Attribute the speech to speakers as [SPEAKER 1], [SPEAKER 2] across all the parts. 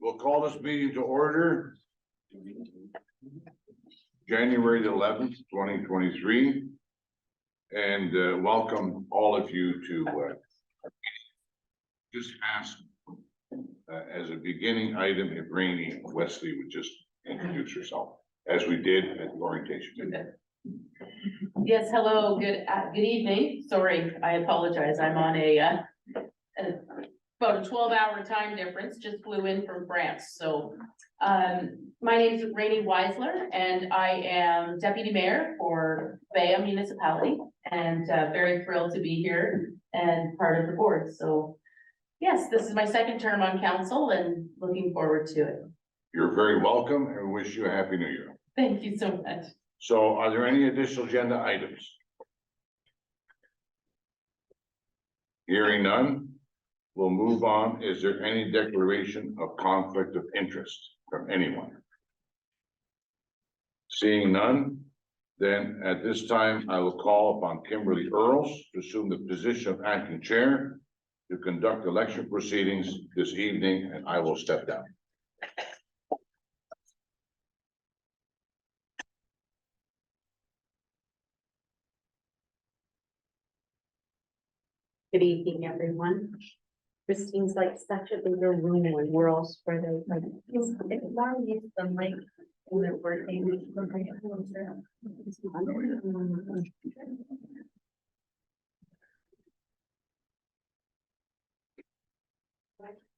[SPEAKER 1] We'll call this meeting to order. January the 11th, 2023. And welcome all of you to just ask as a beginning item if Rainey Wesley would just introduce herself as we did at the orientation.
[SPEAKER 2] Yes, hello, good evening. Sorry, I apologize. I'm on about a 12-hour time difference, just flew in from France. So my name is Rainey Weisler and I am Deputy Mayor for Baya Municipality and very thrilled to be here and part of the board. So yes, this is my second term on council and looking forward to it.
[SPEAKER 1] You're very welcome and we wish you a happy new year.
[SPEAKER 2] Thank you so much.
[SPEAKER 1] So are there any additional agenda items? Hearing none, we'll move on. Is there any declaration of conflict of interest from anyone? Seeing none, then at this time, I will call upon Kimberly Earls to assume the position of acting chair to conduct election proceedings this evening, and I will step down.
[SPEAKER 3] Good evening, everyone. Christine's like such a bigger room when we're all spread out. Like, it's more used than like when they're working.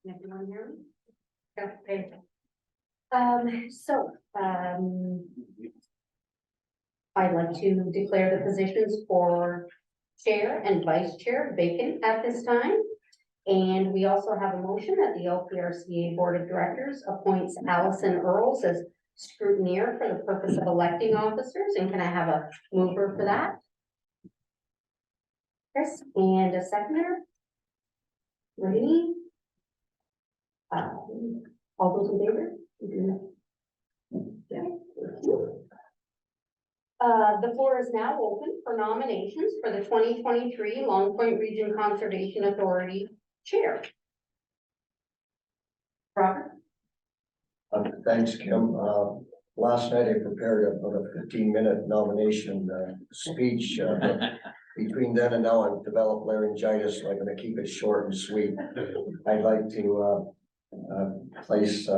[SPEAKER 3] Everyone hear me? Okay. I'd like to declare the positions for chair and vice chair vacant at this time. And we also have a motion that the LPRCA Board of Directors appoints Allison Earls as scrutineer for the purpose of electing officers. And can I have a mover for that? Chris, and a seconder? Ready? All those in favor? Okay. The floor is now open for nominations for the 2023 Long Point Region Conservation Authority Chair. Robert?
[SPEAKER 4] Thanks, Kim. Last night I prepared about a 15-minute nomination speech. Between then and now, I've developed laryngitis, so I'm going to keep it short and sweet. I'd like to place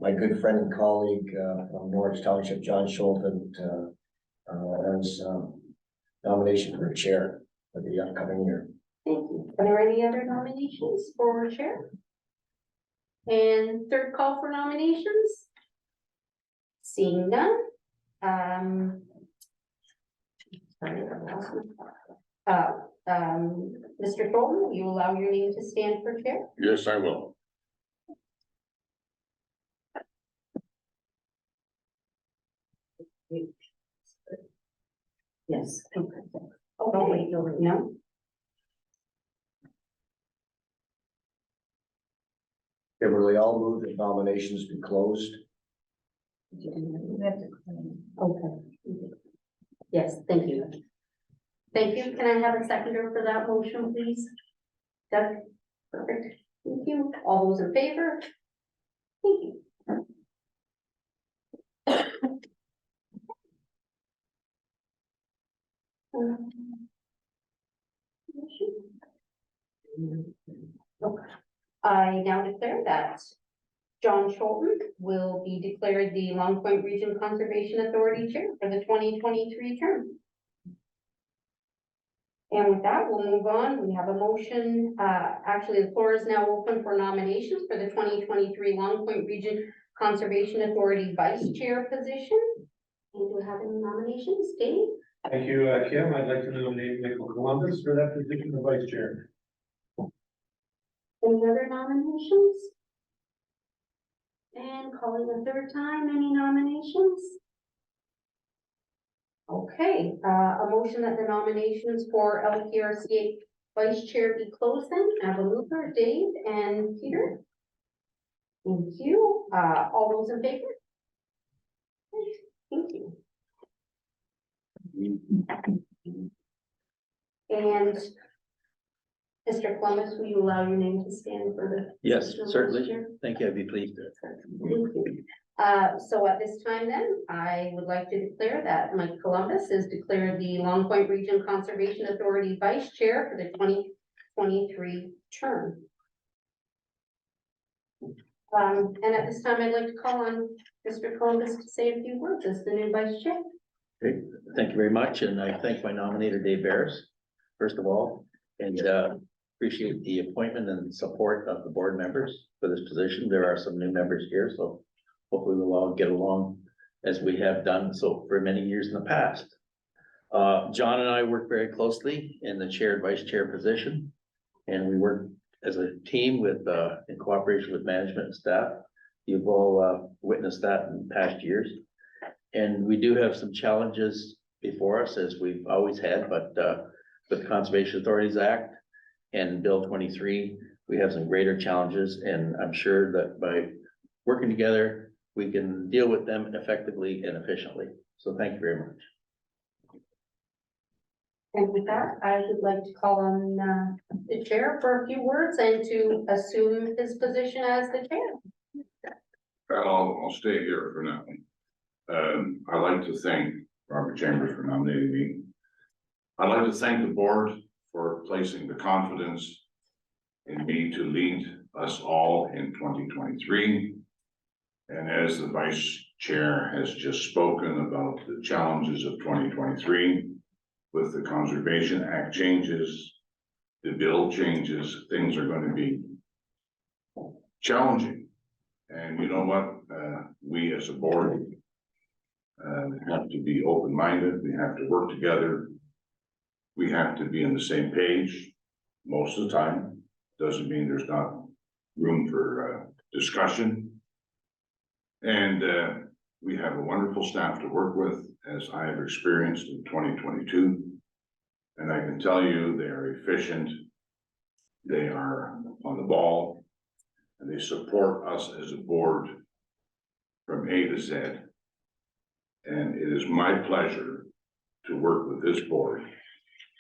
[SPEAKER 4] my good friend and colleague from Norwich Township, John Schulten, as nomination for chair for the upcoming year.
[SPEAKER 3] Thank you. Are there any other nominations for chair? And third call for nominations? Seeing none. Sorry, I lost my- Mr. Thornton, will you allow your name to stand for chair?
[SPEAKER 1] Yes, I will.
[SPEAKER 3] Yes. Okay. Oh, wait, no.
[SPEAKER 4] Kimberly, I'll move that nominations be closed.
[SPEAKER 3] Okay. Yes, thank you. Thank you. Can I have a seconder for that motion, please? Doug? Perfect. Thank you. All those in favor? Thank you. Okay. I now declare that John Schulten will be declared the Long Point Region Conservation Authority Chair for the 2023 term. And with that, we'll move on. We have a motion. Actually, the floor is now open for nominations for the 2023 Long Point Region Conservation Authority Vice Chair position. And do we have any nominations? Dave?
[SPEAKER 5] Thank you, Kim. I'd like to nominate Michael Columbus for that position of vice chair.
[SPEAKER 3] Any other nominations? And calling a third time, any nominations? Okay, a motion that the nominations for LPRCA Vice Chair be closed then. I have a mover, Dave and Peter. Thank you. All those in favor? Thank you. And Mr. Columbus, will you allow your name to stand for the?
[SPEAKER 6] Yes,
[SPEAKER 3] position of vice
[SPEAKER 6] certainly.
[SPEAKER 3] chair?
[SPEAKER 6] Thank you. I'd be pleased to.
[SPEAKER 3] Thank you. So at this time then, I would like to declare that Mike Columbus is declared the Long Point Region Conservation Authority Vice Chair for the 2023 term. And at this time, I'd like to call on Mr. Columbus to say a few words as the new Vice Chair.
[SPEAKER 6] Great. Thank you very much. And I thank my nominator, Dave Barris, first of all, and appreciate the appointment and support of the board members for this position. There are some new members here, so hopefully we'll all get along as we have done so for many years in the past. John and I work very closely in the chair and vice chair position, and we work as a team with, in cooperation with management and staff. You've all witnessed that in past years. And we do have some challenges before us, as we've always had, but with the Conservation Authorities Act and Bill 23, we have some greater challenges, and I'm sure that by working together, we can deal with them effectively and efficiently. So thank you very much.
[SPEAKER 3] And with that, I would like to call on the chair for a few words and to assume his position as the chair.
[SPEAKER 1] I'll stay here for now. I'd like to thank Robert Chambers for nominating me. I'd like to thank the board for placing the confidence in me to lead us all in 2023. And as the vice chair has just spoken about the challenges of 2023, with the Conservation Act changes, the bill changes, things are going to be challenging. And you know what? We as a board have to be open-minded. We have to work together. We have to be on the same page most of the time. Doesn't mean there's not room for discussion. And we have a wonderful staff to work with, as I have experienced in 2022. And I can tell you they are efficient. They are on the ball, and they support us as a board from A to Z. And it is my pleasure to work with this board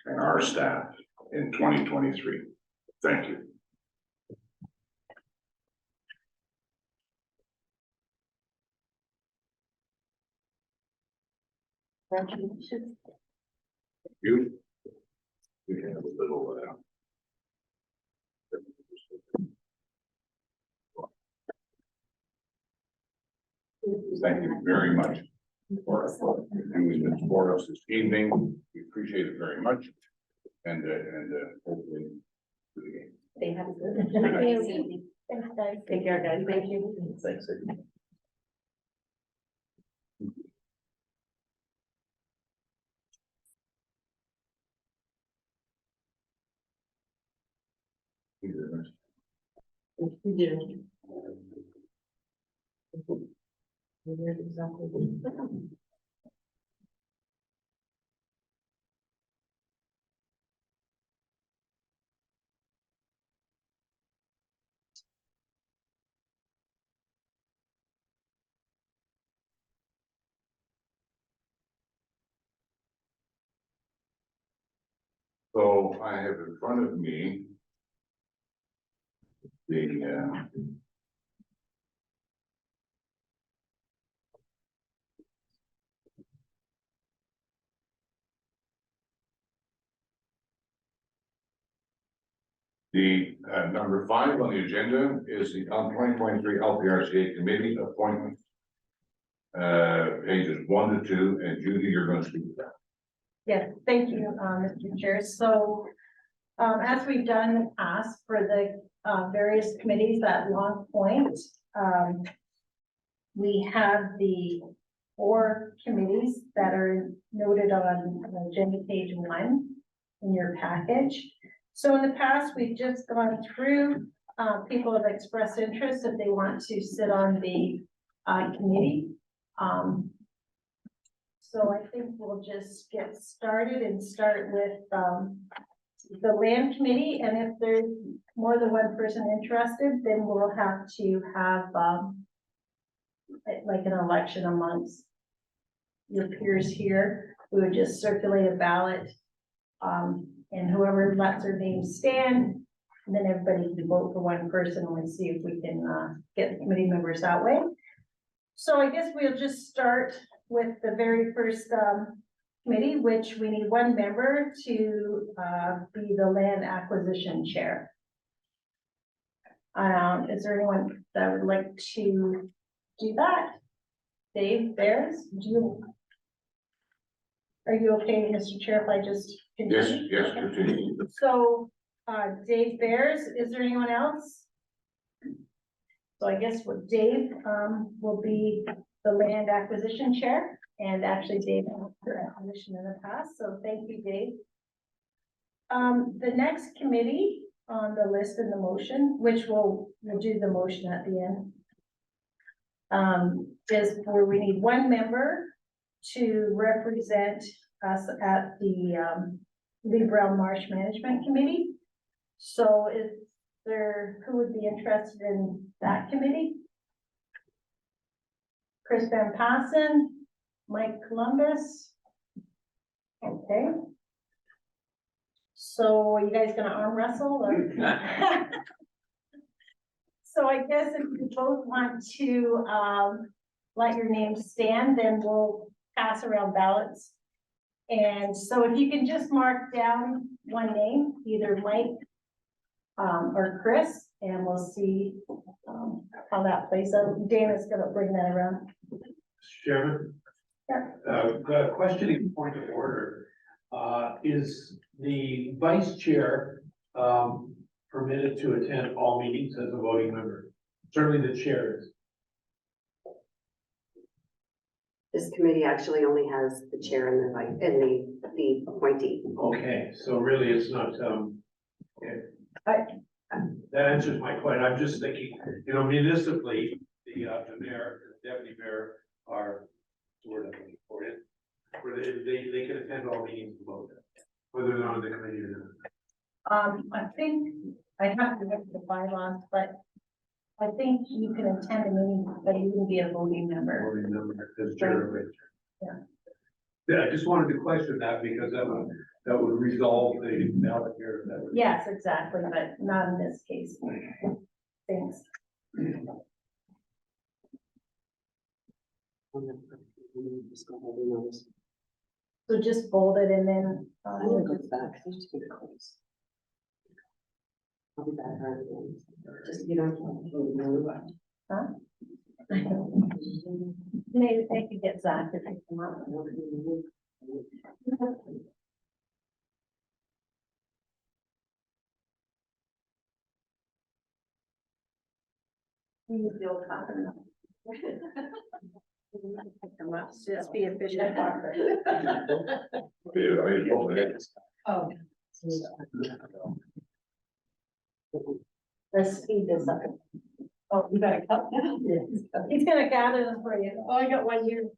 [SPEAKER 1] and our staff in 2023. Thank you.
[SPEAKER 3] Congratulations.
[SPEAKER 1] You? We have a little, thank you very much for doing this for us this evening. We appreciate it very much. And hopefully.
[SPEAKER 3] They have a good evening.
[SPEAKER 2] Thanks, guys.
[SPEAKER 3] Take care, guys. Thank you.
[SPEAKER 6] Thanks.
[SPEAKER 2] We do. Exactly.
[SPEAKER 1] So I have in front of me the number 5 on the agenda is the 2023 LPRCA committee appointment. Pages 1 to 2, and Judy, you're going to speak to that.
[SPEAKER 7] Yes, thank you, Mr. Chair. So, as we've done in the past for the various committees at Long Point, we have the 4 committees that are noted on agenda page 1 in your package. So in the past, we've just gone through, people have expressed interest if they want to sit on the committee. So I think we'll just get started and start with the land committee. And if there's more than one person interested, then we'll have to have like an election amongst your peers here. We would just circulate a ballot, and whoever lets their name stand And then everybody can vote for one person and we'll see if we can, get the committee members that way. So I guess we'll just start with the very first, committee, which we need one member to, be the land acquisition chair. Is there anyone that would like to do that? Dave Bears, are you okay, Mr. Chair, if I just
[SPEAKER 1] Yes,
[SPEAKER 7] continue?
[SPEAKER 1] yes, continue.
[SPEAKER 7] So, Dave Bears, is there anyone else? So I guess what Dave, will be the land acquisition chair, and actually Dave had the acquisition in the past, so thank you, Dave. The next committee on the list in the motion, which we'll do the motion at the end, is where we need one member to represent us at the, Lee Brown Marsh Management Committee. So is there, who would be interested in that committee? Chris Van Passen, Mike Columbus. Okay. So are you guys gonna arm wrestle or? So I guess if you both want to, let your names stand, then we'll pass around ballots. And so if you can just mark down one name, either Mike, or Chris, and we'll see, how that plays out. Dana's gonna bring that around.
[SPEAKER 5] Chairman?
[SPEAKER 7] Yeah.
[SPEAKER 5] The questioning point of order, is the vice chair, permitted to attend all meetings as a voting member? Certainly the chair is.
[SPEAKER 8] This committee actually only has the chair and the vice, and the appointee.
[SPEAKER 5] Okay, so really it's not, okay. That answers my question. I'm just thinking, municipally, the mayor, the deputy mayor are, word I'm looking for it, where they can attend all meetings and vote, whether they're on the committee or not.
[SPEAKER 7] I think I have to look at the bylaws, but I think you can attend a meeting, but you wouldn't be a voting member.
[SPEAKER 5] Voting member as chair of it.
[SPEAKER 7] Yeah.
[SPEAKER 5] Yeah, I just wanted to question that because that would resolve the ballot here. That would-
[SPEAKER 7] Yes, exactly, but not in this case. Thanks. So just fold it and then,
[SPEAKER 8] I'm gonna go back, I just keep it close. I'll be back around again, just, you don't.
[SPEAKER 7] huh? Maybe they could get Zach to take them out. You feel confident. Just be efficient. Oh. Let's speed this up. Oh, you got a cup now? He's gonna gather them for you. Oh, I got one here.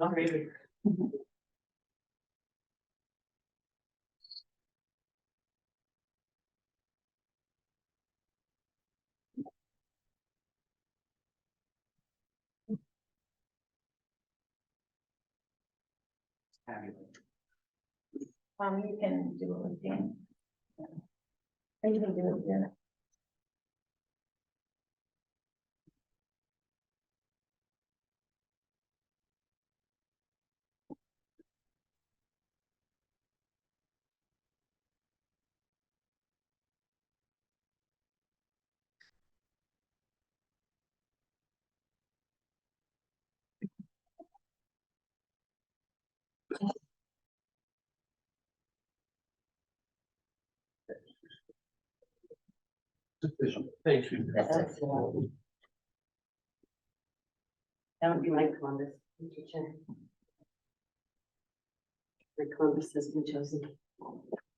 [SPEAKER 8] Okay.
[SPEAKER 7] You can do it with Dan. Or you can do it with Dan.
[SPEAKER 5] Thank you.
[SPEAKER 8] That would be Mike Columbus, Mr. Chair. Mike Columbus has been chosen.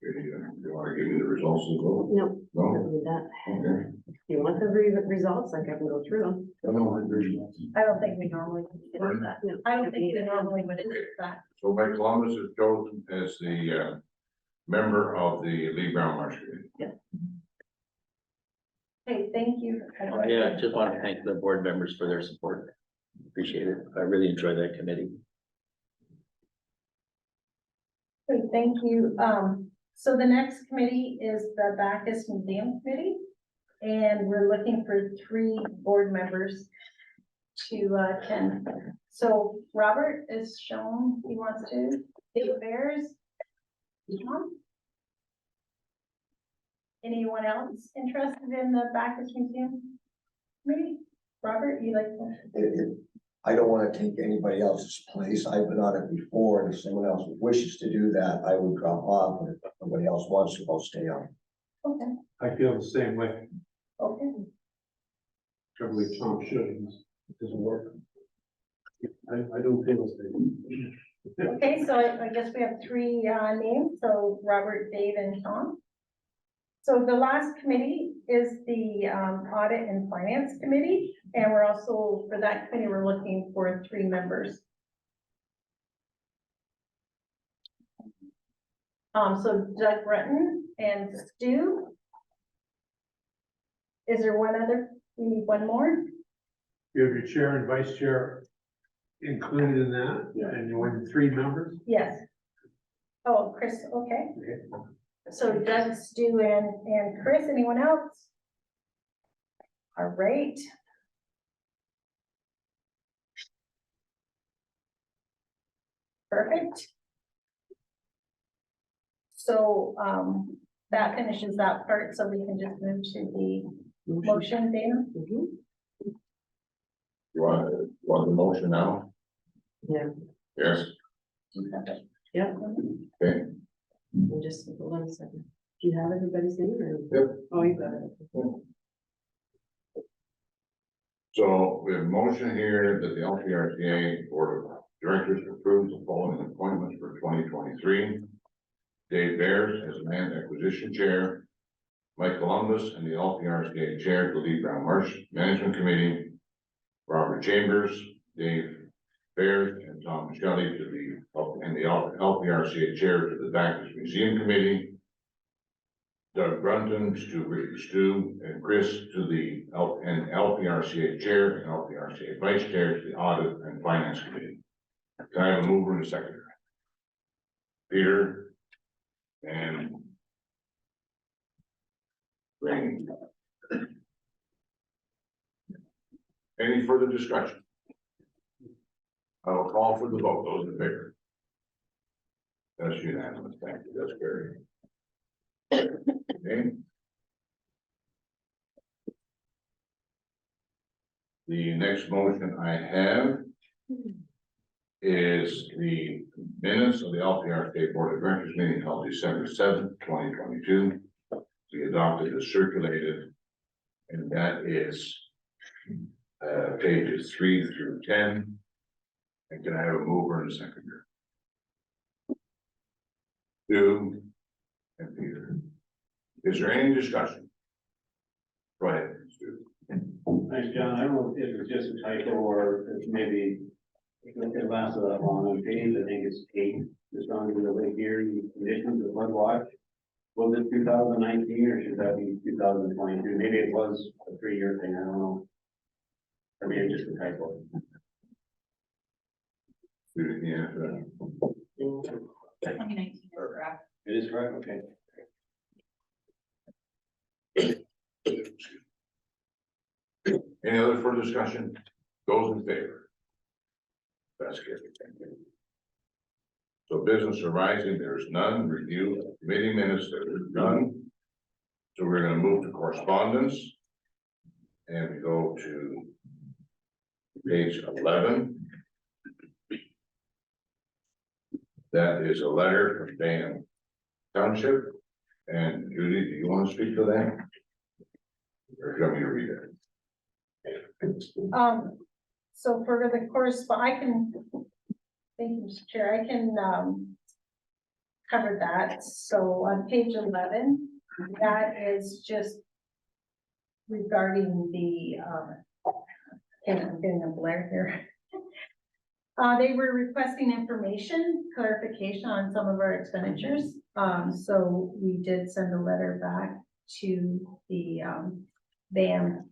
[SPEAKER 1] You wanna give me the results of the vote?
[SPEAKER 8] No,
[SPEAKER 1] No?
[SPEAKER 8] don't need that.
[SPEAKER 1] Okay.
[SPEAKER 8] If you want the results, like I can go through them.
[SPEAKER 7] I don't think we normally do that.
[SPEAKER 8] No,
[SPEAKER 7] I don't think we normally would do that.
[SPEAKER 1] So Mike Columbus is chosen as the, member of the Lee Brown Marsh Committee.
[SPEAKER 7] Okay, thank you.
[SPEAKER 6] Yeah, just want to thank the board members for their support. Appreciate it. I really enjoy that committee.
[SPEAKER 7] Great, thank you. So the next committee is the Bacchus Museum Committee. And we're looking for 3 board members to attend. So Robert is shown, he wants to, Dave Bears. Tom? Anyone else interested in the Bacchus Museum Committee? Robert, you like to?
[SPEAKER 4] I don't wanna take anybody else's place. I've been on it before, and if someone else wishes to do that, I would drop off, but if nobody else wants to, I'll stay on.
[SPEAKER 7] Okay,
[SPEAKER 5] I feel the same way.
[SPEAKER 7] okay.
[SPEAKER 5] Probably Tom should, it doesn't work. I don't feel the same.
[SPEAKER 7] Okay, so I guess we have 3 names, so Robert, Dave, and Tom. So the last committee is the Audit and Finance Committee, and we're also, for that committee, we're looking for 3 members. So Doug Breton and Stu. Is there one other? We need one more?
[SPEAKER 5] You have your chair and vice chair included in that, and you want 3 members?
[SPEAKER 7] Yes. Oh, Chris, okay.
[SPEAKER 5] Okay.
[SPEAKER 7] So Doug, Stu, and Chris, anyone else? All right. Perfect. So, that finishes that part, so we can just move to the motion, Dana?
[SPEAKER 1] You want the motion now?
[SPEAKER 8] Yeah.
[SPEAKER 1] Yes,
[SPEAKER 8] Yeah.
[SPEAKER 1] okay.
[SPEAKER 8] Just hold on a second. Do you have everybody's name or?
[SPEAKER 1] Yep.
[SPEAKER 8] Oh, you got it.
[SPEAKER 1] So we have a motion here that the LPRCA Board of Directors approves the following appointments for 2023. Dave Bears as Land Acquisition Chair, Mike Columbus and the LPRCA Chair to Lee Brown Marsh Management Committee, Robert Chambers, Dave Bears, and Tom Shelley to the LPRCA Chair to the Bacchus Museum Committee, Doug Brunton to Stu and Chris to the LPRCA Chair and LPRCA Vice Chair to the Audit and Finance Committee. Can I have a mover and a seconder? Peter and Rainey. Any further discussion? I will call for the vote. Those in favor? That's unanimous. Thank you. That's carried. Okay. The next motion I have is the minutes of the LPRCA Board of Directors meeting held December 7th, 2022. We adopted as circulated, and that is pages 3 through 10. And can I have a mover and a seconder? Stu and Peter. Is there any discussion? Go ahead, Stu.
[SPEAKER 9] Thanks, John. I don't know if it's just a typo or if maybe it lasted that long on page. I think it's 8, just on the way here, the conditions of flood watch. Was it 2019 or should that be 2022? Maybe it was a 3-year thing. I don't know. Or maybe just a typo.
[SPEAKER 1] Yeah.
[SPEAKER 2] 2019 is correct.
[SPEAKER 9] It is correct. Okay.
[SPEAKER 1] Any other further discussion? Those in favor? That's good. Thank you. So business arising, there is none. Review of committee minutes, there is none. So we're gonna move to correspondence. And we go to page 11. That is a letter from Dan Township. And Judy, do you want to speak to that? Or do you want me to read it?
[SPEAKER 7] So for the correspondence, thank you, Mr. Chair, I can, cover that. So on page 11, that is just regarding the, okay, I'm getting a blur here. They were requesting information, clarification on some of our expenditures. So we did send a letter back to the, BAM,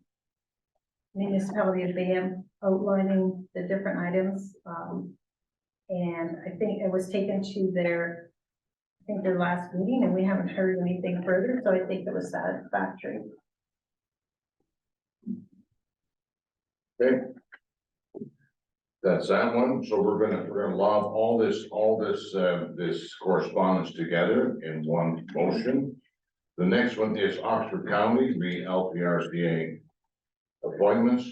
[SPEAKER 7] municipality of BAM, outlining the different items. And I think it was taken to their, I think their last meeting, and we haven't heard anything further, so I think it was satisfactory.
[SPEAKER 1] Okay. That's that one, so we're gonna lob all this, this correspondence together in one motion. The next one is Oxford County, the LPRCA appointments.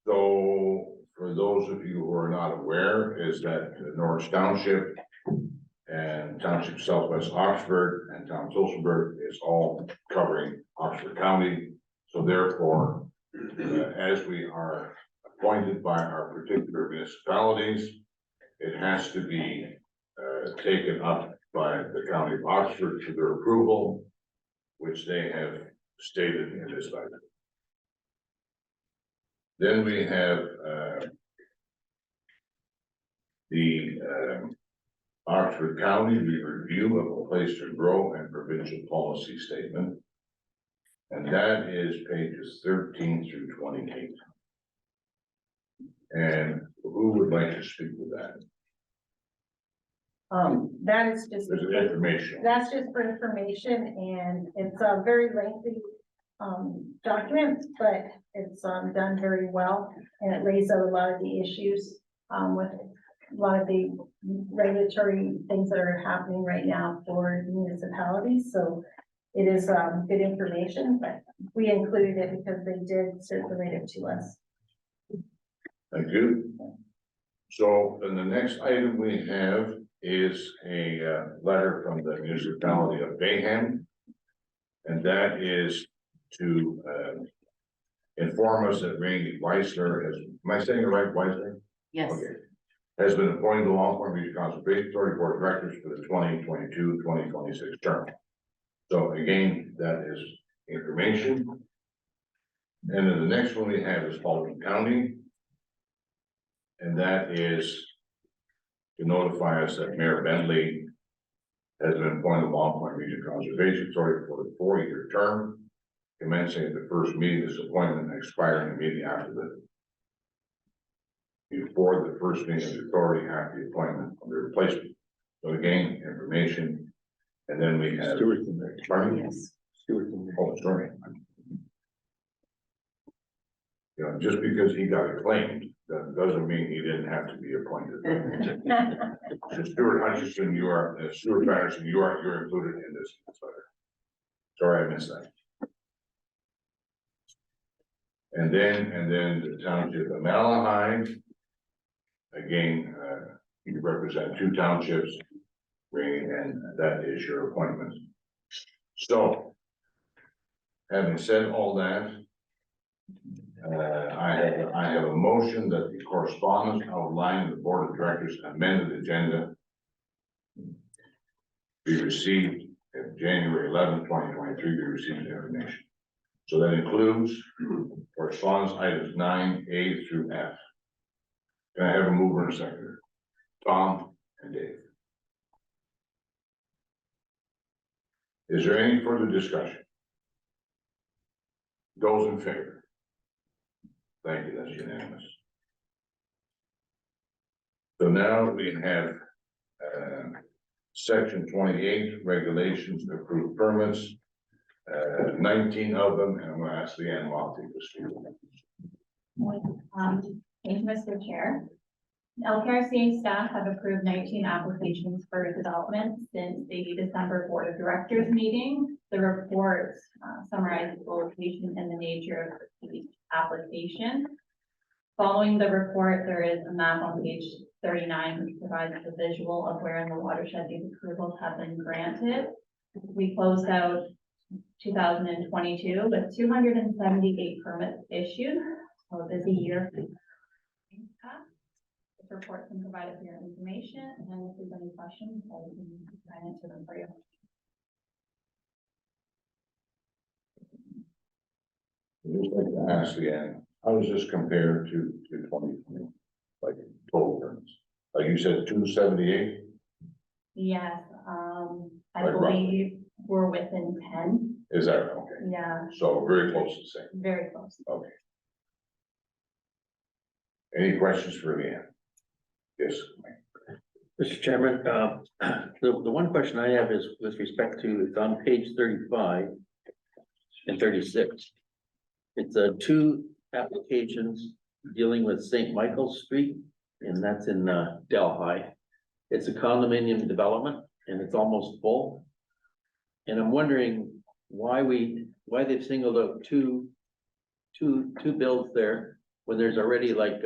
[SPEAKER 1] So for those of you who are not aware, is that Norwich Township and Township Southwest Oxford and Town Tillsonburg is all covering Oxford County. So therefore, as we are appointed by our particular municipalities, it has to be taken up by the County of Oxford to their approval, which they have stated in this letter. Then we have the Oxford County, the review of a place to grow and provincial policy statement. And that is pages 13 through 28. And who would like to speak with that?
[SPEAKER 7] That is just.
[SPEAKER 1] There's an information.
[SPEAKER 7] That's just for information, and it's a very lengthy document, but it's done very well, and it lays out a lot of the issues with a lot of the regulatory things that are happening right now for municipalities. So it is good information, but we included it because they did circulate it to us.
[SPEAKER 1] Thank you. So then the next item we have is a letter from the municipality of Bayham. And that is to inform us that Randy Weisler has, am I saying it right, Weisler?
[SPEAKER 2] Yes.
[SPEAKER 1] Okay. Has been appointed to Long Region Conservation Authority Board of Directors for the 2022-2026 term. So again, that is information. And then the next one we have is Halton County. And that is to notify us that Mayor Bentley has been appointed to Long Region Conservation Authority for the 4-year term, commencing at the first meeting of this appointment and expiring immediately after before the first meeting of the authority after the appointment of the replacement. So again, information, and then we have.
[SPEAKER 6] Stewart's in there.
[SPEAKER 1] Pardon?
[SPEAKER 2] Yes.
[SPEAKER 6] Stewart's in there.
[SPEAKER 1] Oh, sorry. You know, just because he got acclaimed, that doesn't mean he didn't have to be appointed. So Stuart Hutchison, you are, Stuart Patterson, you're included in this letter. Sorry, I missed that. And then the township of Malahide. Again, you represent 2 townships, and that is your appointment. So, having said all that, I have a motion that the correspondence outlining the board of directors amended agenda be received at January 11, 2023, be received information. So that includes correspondence items 9A through F. Can I have a mover and a seconder? Tom and Dave. Is there any further discussion? Those in favor? Thank you, that's unanimous. So now we have section 28, regulations, approved permits, 19 of them, and I'm going to ask Leanne Motley to speak.
[SPEAKER 10] Thank you, Mr. Chair. LPRCA staff have approved 19 applications for development since the December Board of Directors meeting. The report summarizes the location and the nature of each application. Following the report, there is a map on page 39, which provides a visual of where in the watershed these approvals have been granted. We closed out 2022 with 278 permits issued, so a busy year. This report can provide it for your information, and if there's any questions, I can try and answer them for you.
[SPEAKER 1] I'd just like to ask Leanne, how does this compare to 2020, like total terms? Like you said, 278?
[SPEAKER 10] Yes, I
[SPEAKER 1] Like roughly?
[SPEAKER 10] believe we're within 10.
[SPEAKER 1] Is that okay?
[SPEAKER 10] Yeah,
[SPEAKER 1] So very close to the same.
[SPEAKER 10] very close.
[SPEAKER 1] Okay. Any questions for Leanne? Yes.
[SPEAKER 6] Mr. Chairman, the one question I have is with respect to, it's on page 35 and 36. It's two applications dealing with St. Michael's Street, and that's in Delhi. It's a condominium development and it's almost full. And I'm wondering why they've singled out two builds there when there's already like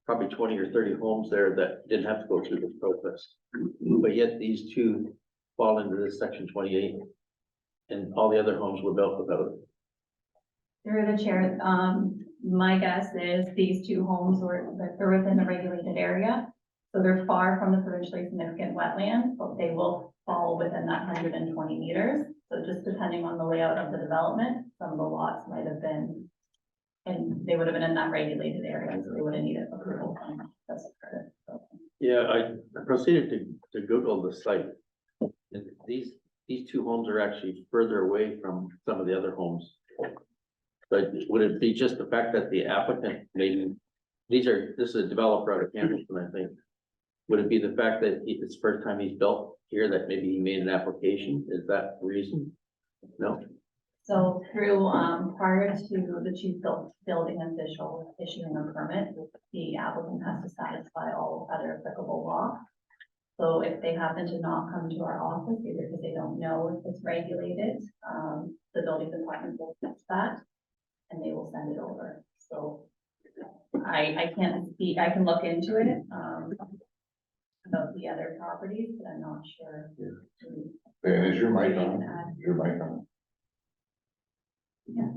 [SPEAKER 6] probably 20 or 30 homes there that didn't have to go through this process. But yet these two fall into this section 28 and all the other homes were built without it.
[SPEAKER 10] Through the chair, my guess is these two homes they're within the regulated area. So they're far from the provincially significant wetland, but they will fall within that 120 meters. So just depending on the layout of the development, some of the lots might have been, and they would have been in that regulated area, so they would have needed approval from this credit. So.
[SPEAKER 6] Yeah, I proceeded to Google the site. And these two homes are actually further away from some of the other homes. But would it be just the fact that the applicant maybe, this is a developer out of Hamilton, I think. Would it be the fact that it's the first time he's built here that maybe he made an application? Is that the reason? No?
[SPEAKER 10] So through, prior to the chief building official issuing a permit, the applicant has to satisfy all other applicable law. So if they happen to not come to our office, either because they don't know if it's regulated, the building department will fix that and they will send it over. So I can't speak, I can look into it, about the other properties, but I'm not sure.
[SPEAKER 1] And is your mic on? Your mic on?
[SPEAKER 10] Yeah.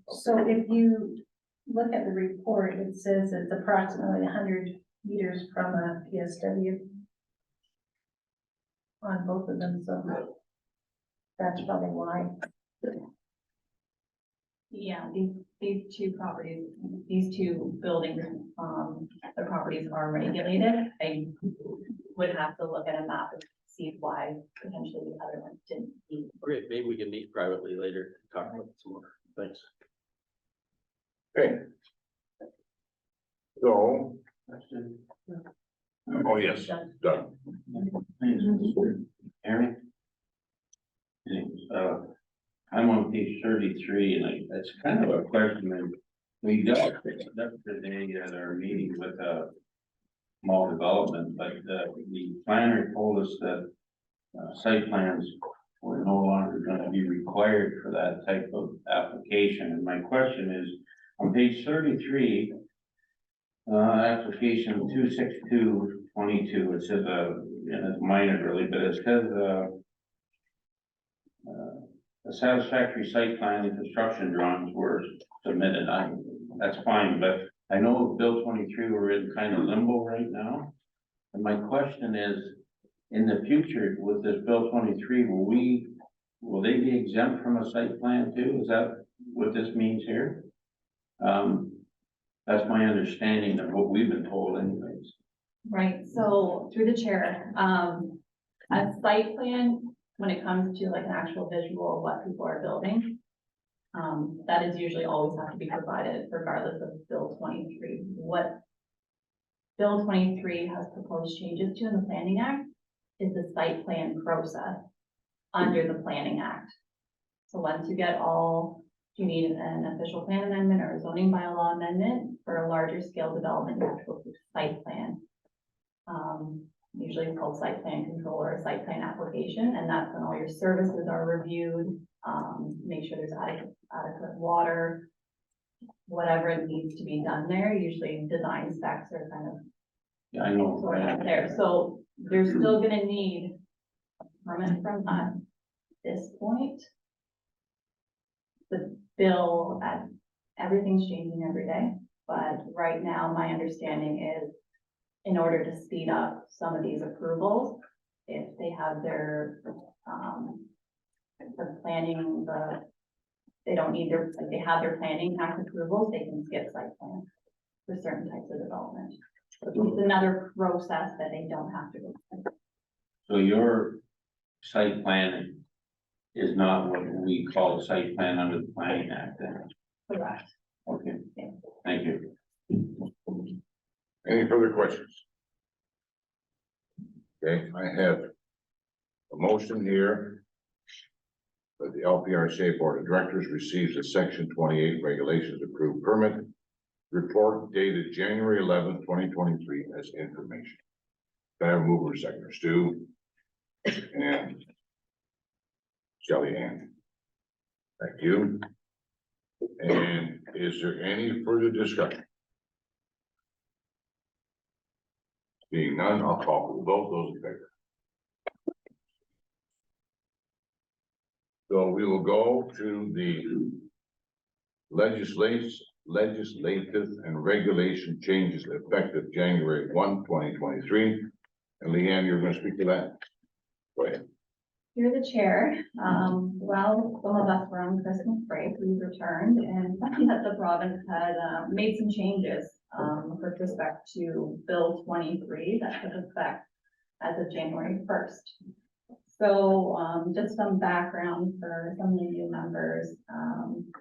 [SPEAKER 7] So if you look at the report, it says it's approximately 100 meters from a PSW on both of them, so that's probably why.
[SPEAKER 10] Yeah, these two properties, these two buildings, the properties are regulated. I would have to look at a map and see why potentially the other ones didn't meet.
[SPEAKER 6] Great, maybe we can meet privately later, and talk about it some more. Thanks.
[SPEAKER 1] Okay. So, oh, yes, done.
[SPEAKER 9] Aaron? I'm on page 33 and that's kind of a question that we got today at our meeting with small development, but the planner told us that site plans were no longer going to be required for that type of application. And my question is, on page 33, application 26222, it says, and it's minor really, but it says, a satisfactory site plan and construction drawings were submitted. That's fine, but I know Bill 23, we're in kind of limbo right now. And my question is, in the future with this Bill 23, will they be exempt from a site plan too? Is that what this means here? That's my understanding of what we've been told anyways.
[SPEAKER 10] Right, so through the chair, a site plan, when it comes to like an actual visual of what people are building, that is usually always have to be provided regardless of Bill 23. What Bill 23 has proposed changes to in the Planning Act is the site plan process under the Planning Act. So once you get all, you need an official plan amendment or a zoning bylaw amendment for a larger scale development, you have to go through site plan. Usually it's called site plan control or a site plan application, and that's when all your services are reviewed, make sure there's adequate water, whatever it needs to be done there. Usually design specs are kind of
[SPEAKER 9] Yeah, I know.
[SPEAKER 10] sort of there. So they're still gonna need a permit from us at this point. The bill, everything's changing every day, but right now my understanding is in order to speed up some of these approvals, if they have their, the planning, they don't need their, like they have their planning act approvals, they can skip site plan for certain types of development. So it's another process that they don't have to go through.
[SPEAKER 9] So your site plan is not what we call a site plan under the Planning Act then?
[SPEAKER 10] Correct.
[SPEAKER 9] Okay,
[SPEAKER 10] Yeah.
[SPEAKER 9] thank you.
[SPEAKER 1] Any further questions? Okay, I have a motion here that the LPRCA Board of Directors receives a section 28 regulations approved permit report dated January 11th, 2023 as information. Can I have a mover and seconder, Stu? And Shelley Ann. Thank you. And is there any further discussion? Being none, I'll call for the vote. Those in favor. So we will go to the legislative and regulation changes effective January 1, 2023. And Leanne, you're going to speak to that. Go ahead.
[SPEAKER 10] You're the chair. Well, some of us were on Christmas break. We returned and found that the province had made some changes with respect to Bill 23 that took effect as of January 1st. So just some background for some of the new members.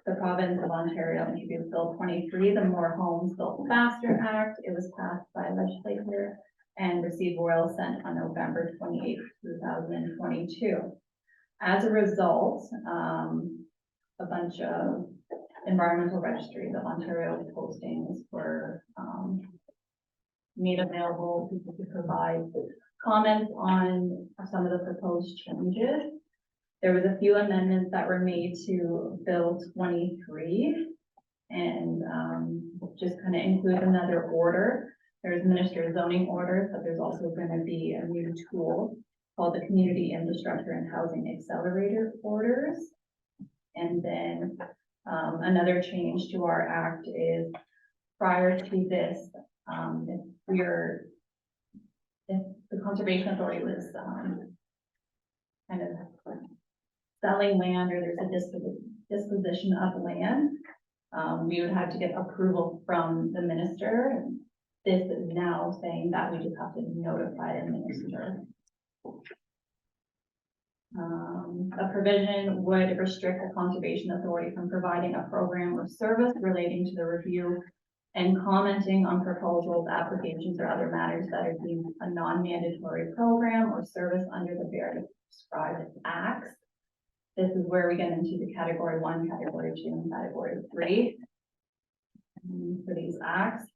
[SPEAKER 10] The province of Ontario introduced Bill 23, the More Homes Built Faster Act. It was passed by legislature and received royal assent on November 28, 2022. As a result, a bunch of environmental registries of Ontario postings were made available. People could provide comments on some of the proposed changes. There was a few amendments that were made to Bill 23 and just kind of include another order. There's minister's zoning orders, but there's also going to be a new tool called the Community Infrastructure and Housing Accelerator Orders. And then another change to our act is prior to this, if the Conservation Authority was kind of selling land or there's a disposition of land, we would have to get approval from the minister. This is now saying that we just have to notify the minister. A provision would restrict the Conservation Authority from providing a program or service relating to the review and commenting on proposals, applications, or other matters that are deemed a non-mandatory program or service under the various prescribed acts. This is where we get into the category 1, category 2, and category 3 for these acts.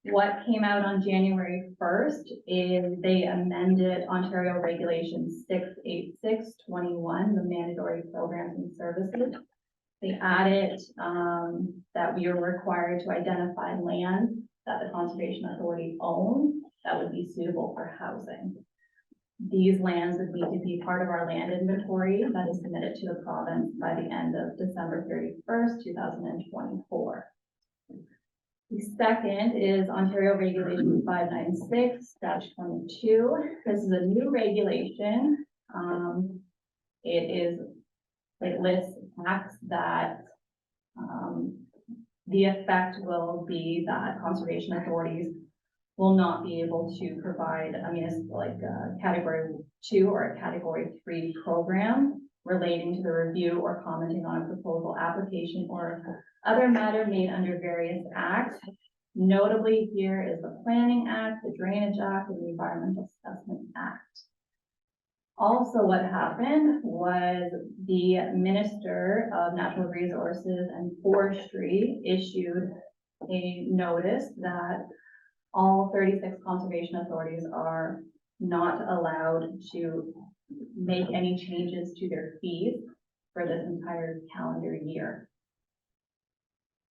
[SPEAKER 10] What came out on January 1st is they amended Ontario Regulation 68621, the mandatory programs and services. They added that we are required to identify land that the Conservation Authority owns that would be suitable for housing. These lands would need to be part of our land inventory that is submitted to the province by the end of December 31st, 2024. The second is Ontario Regulation 596-22. This is a new regulation. It lists acts that the effect will be that conservation authorities will not be able to provide a municipal category 2 or a category 3 program relating to the review or commenting on a proposal, application, or other matter made under various acts. Notably here is the Planning Act, the Drainage Act, and the Environmental Assessment Act. Also, what happened was the Minister of Natural Resources and Forestry issued a notice that all 36 conservation authorities are not allowed to make any changes to their fees for this entire calendar year.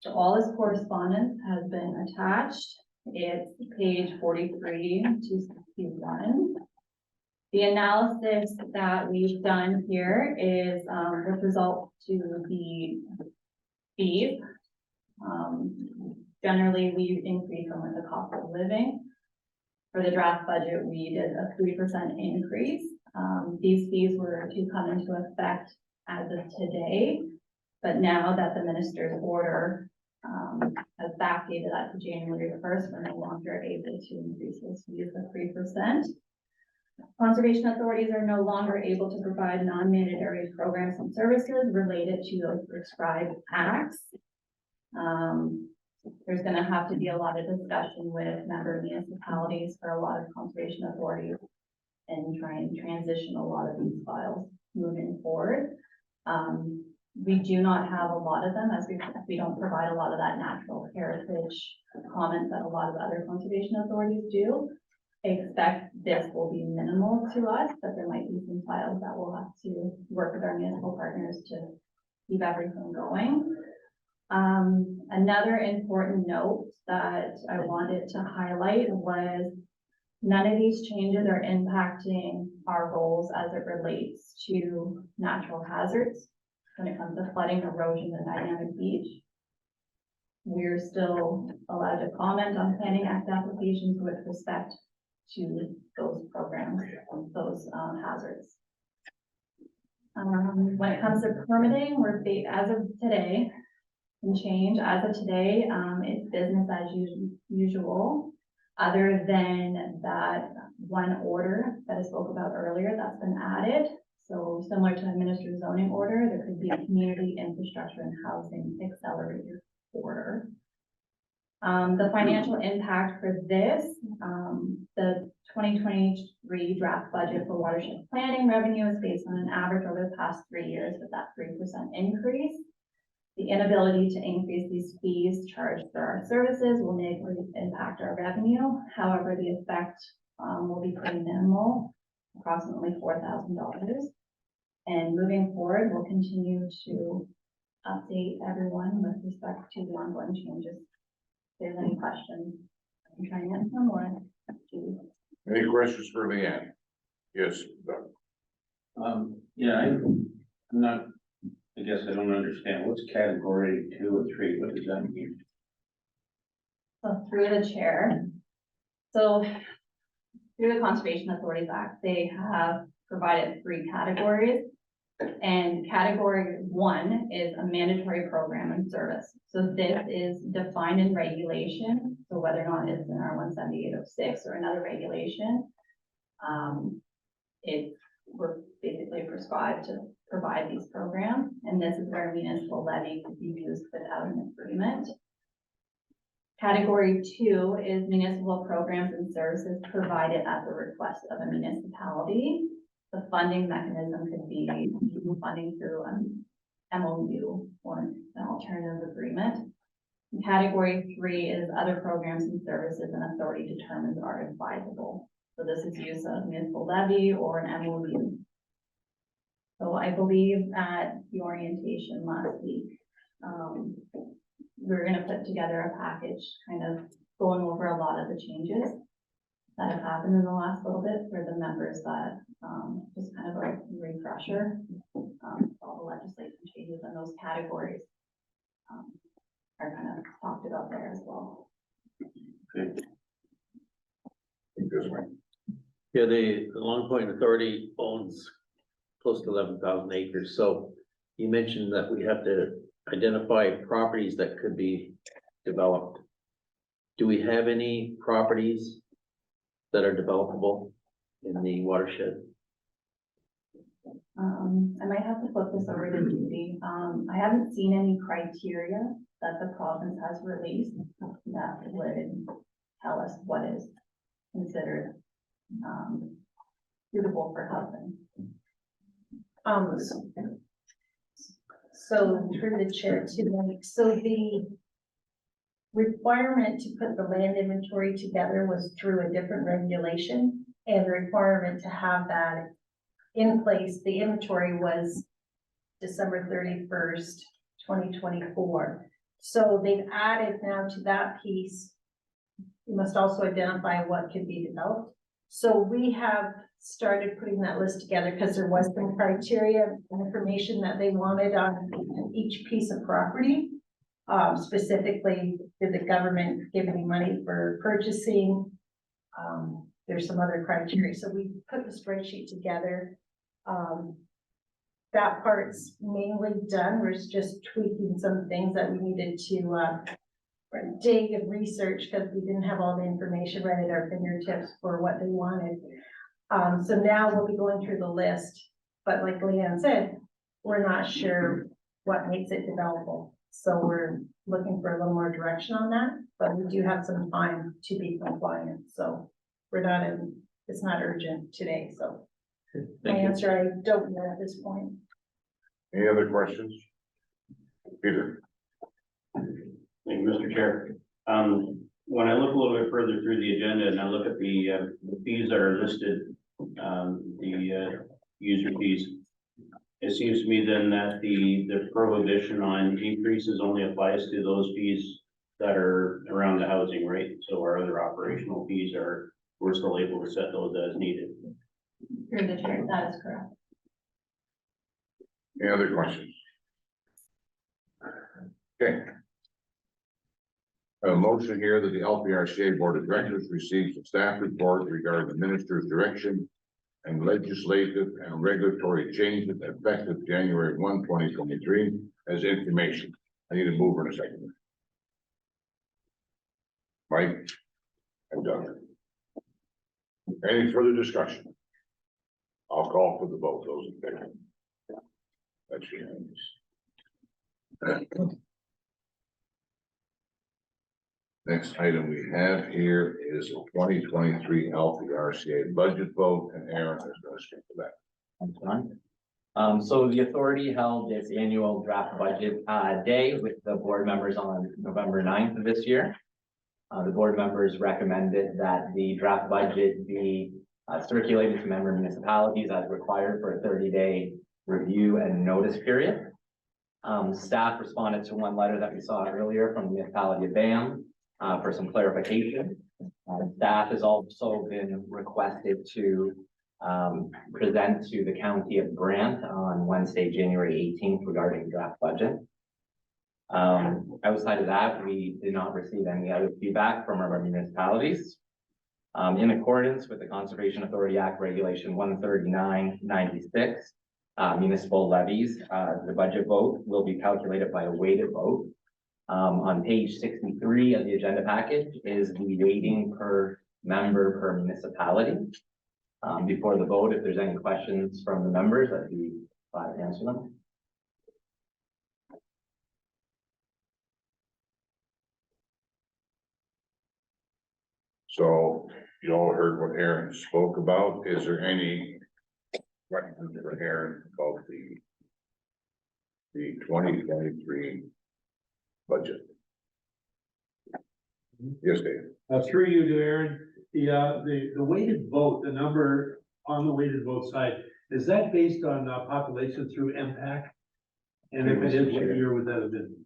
[SPEAKER 10] So all this correspondence has been attached. It's page 43 to 61. The analysis that we've done here is with result to the fees. Generally, we increase them with the cost of living. For the draft budget, we did a 3% increase. These fees were to come into effect as of today, but now that the minister's order has backdated that to January 1st, we're no longer able to increase those fees to 3%. Conservation authorities are no longer able to provide non-mandatory programs and services related to those prescribed acts. there's gonna have to be a lot of discussion with member municipalities for a lot of conservation authorities and try and transition a lot of these files moving forward. We do not have a lot of them as we don't provide a lot of that natural heritage comment that a lot of other conservation authorities do. I expect this will be minimal to us, but there might be some files that we'll have to work with our municipal partners to keep everything going. Another important note that I wanted to highlight was none of these changes are impacting our goals as it relates to natural hazards when it comes to flooding, erosion, and dynamic beach. We're still allowed to comment on Planning Act applications with respect to those programs, those hazards. When it comes to permitting, we're as of today, can change. As of today, it's business as usual, other than that one order that I spoke about earlier that's been added. So similar to administrative zoning order, there could be a community infrastructure and housing accelerator order. The financial impact for this, the 2023 draft budget for watershed planning revenue is based on an average over the past 3 years with that 3% increase. The inability to increase these fees charged for our services will negatively impact our revenue. However, the effect will be pretty minimal, approximately $4,000. And moving forward, we'll continue to update everyone with respect to the ongoing changes. If there's any questions, I can try and answer them or
[SPEAKER 1] Any questions for Leanne? Yes, Doug.
[SPEAKER 9] Yeah, I'm not, I guess I don't understand, what's category 2 or 3, what does that mean?
[SPEAKER 10] So through the chair. So through the Conservation Authorities Act, they have provided 3 categories. And category 1 is a mandatory program and service. So this is defined in regulation. So whether or not it's in our 17806 or another regulation, we're basically prescribed to provide these programs. And this is where municipal levy could be used without an agreement. Category 2 is municipal programs and services provided at the request of a municipality. The funding mechanism could be funding through an MOU or an alternative agreement. And category 3 is other programs and services an authority determines are advisable. So this is use of municipal levy or an MOU. So I believe at the orientation last week, we're going to put together a package kind of going over a lot of the changes that have happened in the last little bit for the members that just kind of a refresher. All the legislation changes and those categories are kind of talked about there as well.
[SPEAKER 9] Okay.
[SPEAKER 1] This way.
[SPEAKER 6] Yeah, the Long Point Authority owns close to 11,000 acres. So you mentioned that we have to identify properties that could be developed. Do we have any properties that are developable in the watershed?
[SPEAKER 10] I might have to flip this over to Judy. I haven't seen any criteria that the province has released that would tell us what is considered suitable for housing.
[SPEAKER 7] So through the chair too, so the requirement to put the land inventory together was through a different regulation, and the requirement to have that in place, the inventory was December 31st, 2024. So they've added now to that piece, you must also identify what can be developed. So we have started putting that list together because there was some criteria and information that they wanted on each piece of property. Specifically, did the government give any money for purchasing? There's some other criteria. So we put the spreadsheet together. That part's mainly done. We're just tweaking some things that we needed to dig and research because we didn't have all the information right at our fingertips for what they wanted. So now we'll be going through the list, but like Leanne said, we're not sure what makes it developable. So we're looking for a little more direction on that, but we do have some time to be compliant, so we're not in, it's not urgent today, so. My
[SPEAKER 6] Thank you.
[SPEAKER 7] answer, I don't know at this point.
[SPEAKER 1] Any other questions? Peter?
[SPEAKER 9] Thank you, Mr. Chair. When I look a little bit further through the agenda and I look at the fees that are listed, user fees, it seems to me then that the prohibition on increases only applies to those fees that are around the housing, right? So our other operational fees we're still able to set those as needed.
[SPEAKER 10] Through the chair, that is correct.
[SPEAKER 1] Any other questions? Okay. A motion here that the LPRCA Board of Directors receives a staff report regarding the minister's direction and legislative and regulatory changes effective January 1, 2023 as information. I need a mover in a second. Mike and Doug. Any further discussion? I'll call for the vote, those in favor. That's unanimous. Next item we have here is a 2023 LPRCA budget vote, and Aaron is going to speak to that.
[SPEAKER 11] Thanks, John. So the authority held its annual draft budget day with the board members on November 9th of this year. The board members recommended that the draft budget be circulated to member municipalities as required for a 30-day review and notice period. Staff responded to one letter that we saw earlier from the municipality of Bayham for some clarification. Staff has also been requested to present to the county of Grant on Wednesday, January 18th regarding the draft budget. Outside of that, we did not receive any other feedback from our municipalities. In accordance with the Conservation Authority Act Regulation 13996, municipal levies, the budget vote will be calculated by a weighted vote. On page 63 of the agenda package is the weighting per member per municipality. Before the vote, if there's any questions from the members, I'd be glad to answer them.
[SPEAKER 1] So you all heard what Aaron spoke about. Is there any questions for Aaron about the 2023 budget? Yes, Dave.
[SPEAKER 5] Through you to Aaron, the weighted vote, the number on the weighted vote side, is that based on population through MPAC? And if it is, what year would that have been?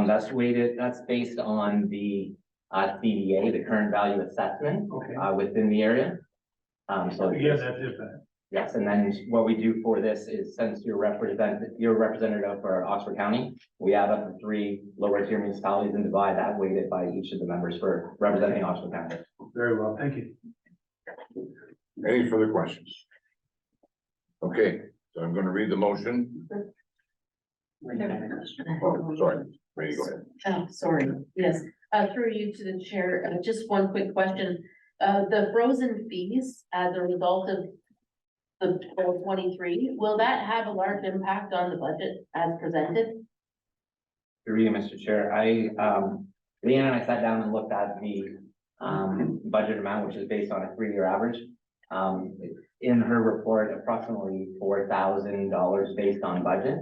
[SPEAKER 11] That's weighted, that's based on the CDA, the current value assessment
[SPEAKER 5] Okay,
[SPEAKER 11] within the area. So
[SPEAKER 5] again, that's impact.
[SPEAKER 11] yes, and then what we do for this is, since you're representative for Oxford County, we add up the 3 lower tier municipalities and divide that weighted by each of the members for representing Oxford County.
[SPEAKER 5] Very well, thank you.
[SPEAKER 1] Any further questions? Okay, so I'm going to read the motion. Oh, sorry, Randy, go ahead.
[SPEAKER 2] Oh, sorry, yes, through you to the chair, just one quick question. The frozen fees as a result of the 23, will that have a large impact on the budget as presented?
[SPEAKER 11] Through you, Mr. Chair, Leanne and I sat down and looked at the budget amount, which is based on a 3-year average. In her report, approximately $4,000 based on budget.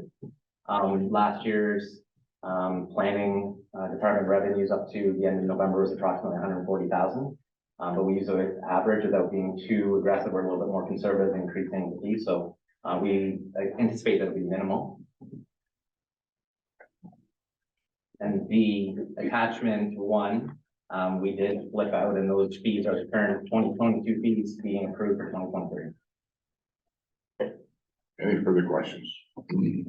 [SPEAKER 11] Last year's planning Department of Revenues up to the end of November was approximately 140,000. But we use an average without being too aggressive. We're a little bit more conservative in increasing the fee, so we anticipate that it'll be minimal. And the attachment 1, we did flip out, and those fees are the current 2022 fees being approved for 2023.
[SPEAKER 1] Any further questions? Okay,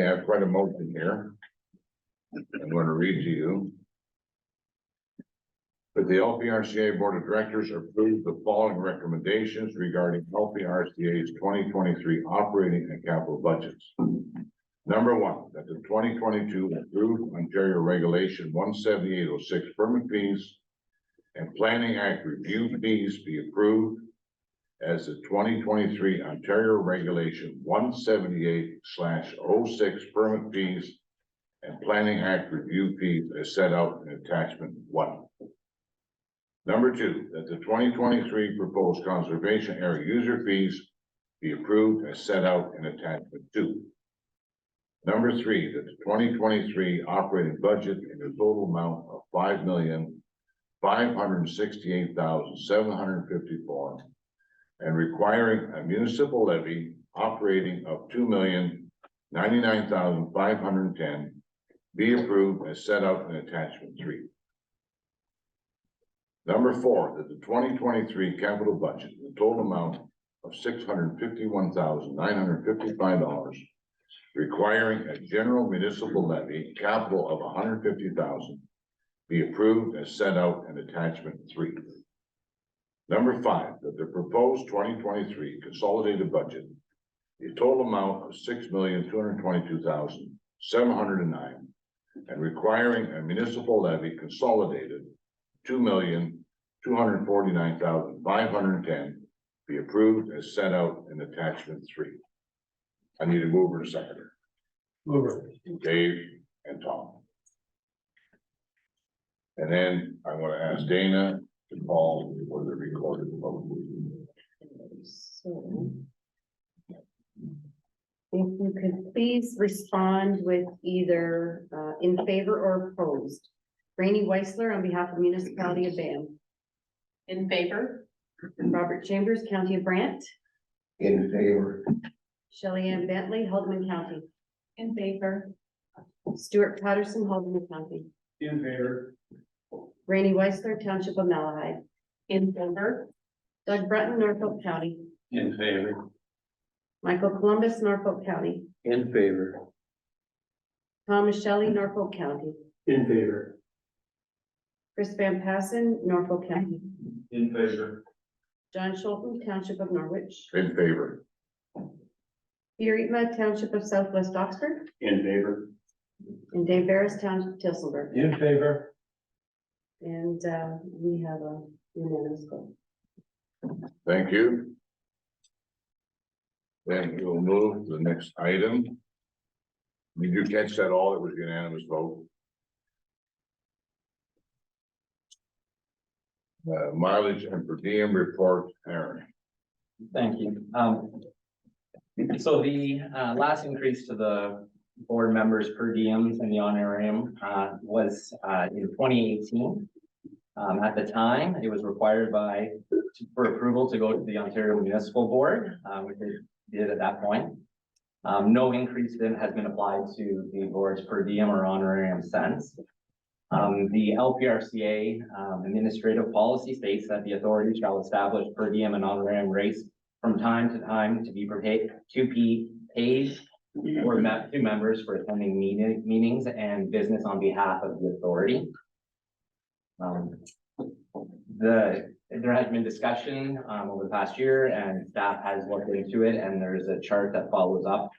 [SPEAKER 1] I have quite a motion here. I'm going to read to you. That the LPRCA Board of Directors approves the following recommendations regarding LPRCA's 2023 operating and capital budgets. Number 1, that the 2022 approved Ontario Regulation 17806 permit fees and Planning Act review fees be approved as the 2023 Ontario Regulation 178/06 permit fees and Planning Act review fees as set out in attachment 1. Number 2, that the 2023 proposed conservation area user fees be approved as set out in attachment 2. Number 3, that the 2023 operating budget in a total amount of $5,568,754 and requiring a municipal levy operating of $2,099,510 be approved as set out in attachment 3. Number 4, that the 2023 capital budget in the total amount of $651,955 requiring a general municipal levy capital of $150,000 be approved as set out in attachment 3. Number 5, that the proposed 2023 consolidated budget, the total amount of $6,222,709 and requiring a municipal levy consolidated $2,249,510 be approved as set out in attachment 3. I need a mover and a seconder.
[SPEAKER 5] Mover.
[SPEAKER 1] Dave and Tom. And then I want to ask Dana to call for the recorded vote.
[SPEAKER 3] So, if you could please respond with either in favor or opposed. Rainey Weisler on behalf of the municipality of Bayham.
[SPEAKER 2] In favor?
[SPEAKER 3] Robert Chambers, County of Brant.
[SPEAKER 4] In favor.
[SPEAKER 3] Shelley Ann Bentley, Haldeman County.
[SPEAKER 10] In favor.
[SPEAKER 3] Stuart Patterson, Haldeman County.
[SPEAKER 5] In favor.
[SPEAKER 3] Rainey Weisler, Township of Malahide.
[SPEAKER 2] In favor?
[SPEAKER 3] Doug Breton, Norfolk County.
[SPEAKER 9] In favor.
[SPEAKER 3] Michael Columbus, Norfolk County.
[SPEAKER 6] In favor.
[SPEAKER 3] Thomas Shelley, Norfolk County.
[SPEAKER 5] In favor.
[SPEAKER 3] Chris Van Passen, Norfolk County.
[SPEAKER 5] In favor.
[SPEAKER 3] John Schulten, Township of Norwich.
[SPEAKER 1] In favor.
[SPEAKER 3] Peter Eatma, Township of Southwest Oxford.
[SPEAKER 9] In favor.
[SPEAKER 3] And Dave Barris, Township of Tilsonburg.
[SPEAKER 5] In favor.
[SPEAKER 3] And we have a unanimous vote.
[SPEAKER 1] Thank you. Then we'll move to the next item. Did you catch that all? It was unanimous vote. Mileage and per diem report, Aaron.
[SPEAKER 11] Thank you. So the last increase to the board members per diems in the honorarium was in 2018. At the time, it was required for approval to go to the Ontario Municipal Board, which it did at that point. No increase then has been applied to the board's per diem or honorarium since. The LPRCA administrative policy states that the authority shall establish per diem and honorarium rates from time to time to be paid or to members for attending meetings and business on behalf of the authority. There has been discussion over the past year and staff has looked into it, and there's a chart that follows up